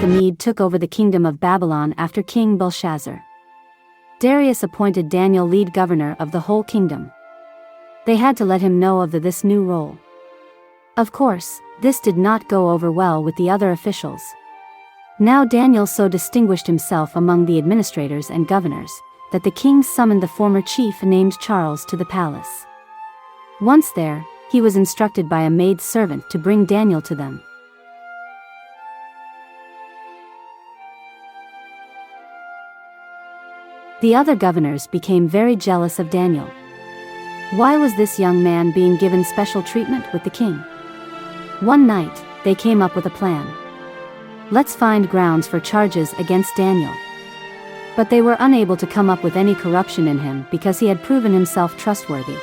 the Mede took over the kingdom of Babylon after King Belshazzar. Darius appointed Daniel lead governor of the whole kingdom. They had to let him know of this new role. Of course, this did not go over well with the other officials. Now Daniel so distinguished himself among the administrators and governors, that the king summoned the former chief named Charles to the palace. Once there, he was instructed by a maid servant to bring Daniel to them. The other governors became very jealous of Daniel. Why was this young man being given special treatment with the king? One night, they came up with a plan. Let's find grounds for charges against Daniel. But they were unable to come up with any corruption in him because he had proven himself trustworthy.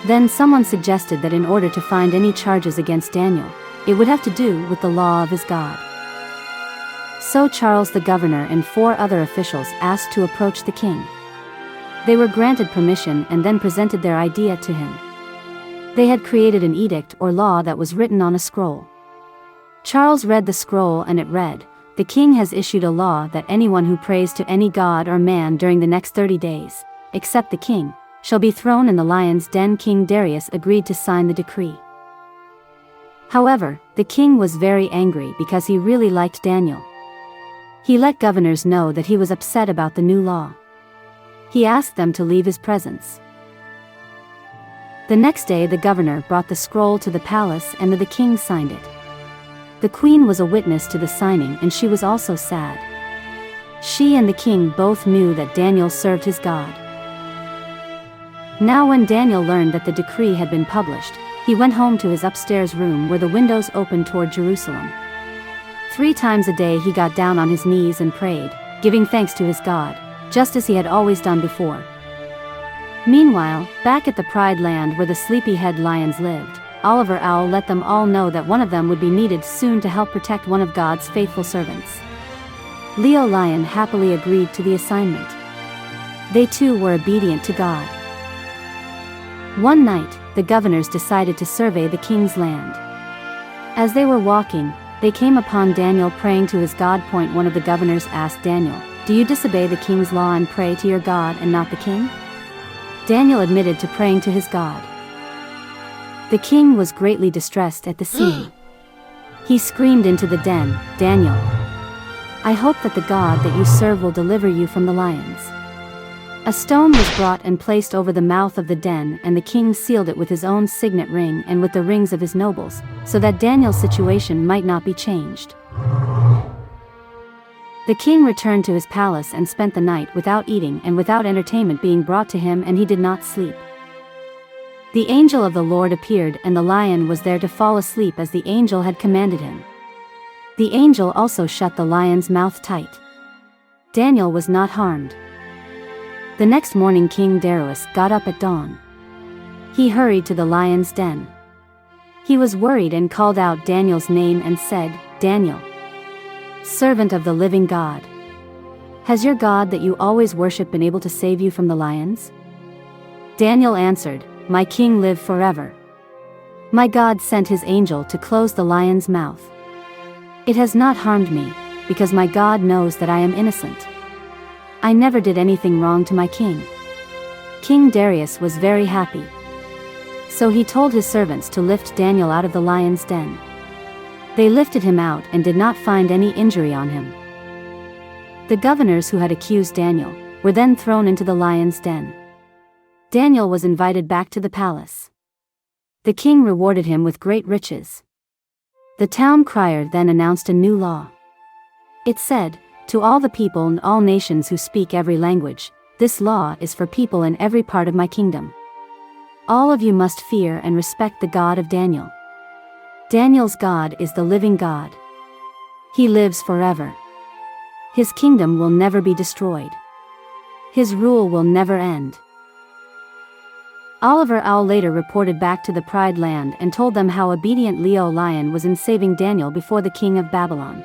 Then someone suggested that in order to find any charges against Daniel, it would have to do with the law of his God. So Charles the governor and 4 other officials asked to approach the king. They were granted permission and then presented their idea to him. They had created an edict or law that was written on a scroll. Charles read the scroll and it read, "The king has issued a law that anyone who prays to any god or man during the next 30 days, except the king, shall be thrown in the lion's den." King Darius agreed to sign the decree. However, the king was very angry because he really liked Daniel. He let governors know that he was upset about the new law. He asked them to leave his presence. The next day the governor brought the scroll to the palace and the king signed it. The queen was a witness to the signing and she was also sad. She and the king both knew that Daniel served his God. Now when Daniel learned that the decree had been published, he went home to his upstairs room where the windows opened toward Jerusalem. 3 times a day he got down on his knees and prayed, giving thanks to his God, just as he had always done before. Meanwhile, back at the Pride Land where the sleepy-head lions lived, Oliver Owl let them all know that one of them would be needed soon to help protect one of God's faithful servants. Leo Lion happily agreed to the assignment. They too were obedient to God. One night, the governors decided to survey the king's land. As they were walking, they came upon Daniel praying to his God. One of the governors asked Daniel, "Do you disobey the king's law and pray to your God and not the king?" Daniel admitted to praying to his God. The king was greatly distressed at the scene. He screamed into the den, "Daniel, I hope that the God that you serve will deliver you from the lions." A stone was brought and placed over the mouth of the den, and the king sealed it with his own signet ring and with the rings of his nobles, so that Daniel's situation might not be changed. The king returned to his palace and spent the night without eating and without entertainment being brought to him, and he did not sleep. The angel of the Lord appeared, and the lion was there to fall asleep as the angel had commanded him. The angel also shut the lion's mouth tight. Daniel was not harmed. The next morning King Darius got up at dawn. He hurried to the lion's den. He was worried and called out Daniel's name and said, "Daniel, servant of the living God, has your God that you always worship been able to save you from the lions?" Daniel answered, "My king live forever. My God sent his angel to close the lion's mouth. It has not harmed me, because my God knows that I am innocent. I never did anything wrong to my king." King Darius was very happy. So he told his servants to lift Daniel out of the lion's den. They lifted him out and did not find any injury on him. The governors who had accused Daniel were then thrown into the lion's den. Daniel was invited back to the palace. The king rewarded him with great riches. The town crier then announced a new law. It said, "To all the people and all nations who speak every language, this law is for people in every part of my kingdom. All of you must fear and respect the God of Daniel. Daniel's God is the living God. He lives forever. His kingdom will never be destroyed. His rule will never end." Oliver Owl later reported back to the Pride Land and told them how obedient Leo Lion was in saving Daniel before the king of Babylon.